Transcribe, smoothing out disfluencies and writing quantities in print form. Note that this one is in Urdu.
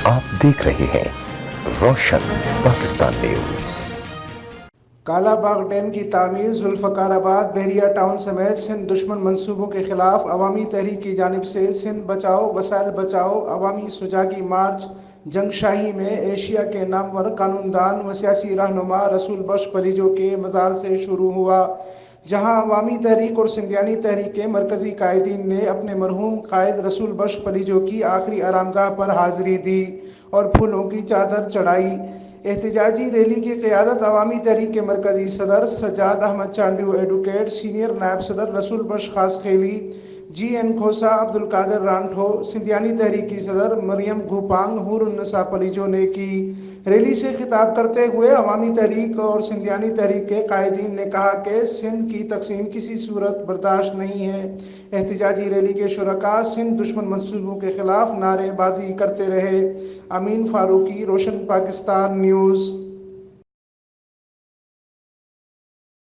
آپ دیکھ رہے ہیں روشن پاکستان نیوز۔ کالا باغ ڈیم کی تعمیر، ذوالفقار آباد، بحریہ ٹاؤن سمیت سندھ دشمن منصوبوں کے خلاف عوامی تحریک کی جانب سے سندھ بچاؤ وسائل بچاؤ عوامی سجاگی مارچ جنگ شاہی میں ایشیا کے نامور قانون دان و سیاسی رہنما رسول بخش پریجو کے مزار سے شروع ہوا، جہاں عوامی تحریک اور سندھیانی تحریک کے مرکزی قائدین نے اپنے مرحوم قائد رسول بخش پریجو کی آخری آرامگاہ پر حاضری دی اور پھولوں کی چادر چڑھائی۔ احتجاجی ریلی کی قیادت عوامی تحریک کے مرکزی صدر سجاد احمد چانڈیو ایڈوکیٹ، سینئر نائب صدر رسول بخش خاص خیلی، جی این کھوسا، عبدالقادر رانٹھو، سندھیانی تحریک کی صدر مریم گھوپانگ حور النساء پریجو نے کی۔ ریلی سے خطاب کرتے ہوئے عوامی تحریک اور سندھیانی تحریک کے قائدین نے کہا کہ سندھ کی تقسیم کسی صورت برداشت نہیں ہے۔ احتجاجی ریلی کے شرکاء سندھ دشمن منصوبوں کے خلاف نعرے بازی کرتے رہے۔ امین فاروقی، روشن پاکستان نیوز۔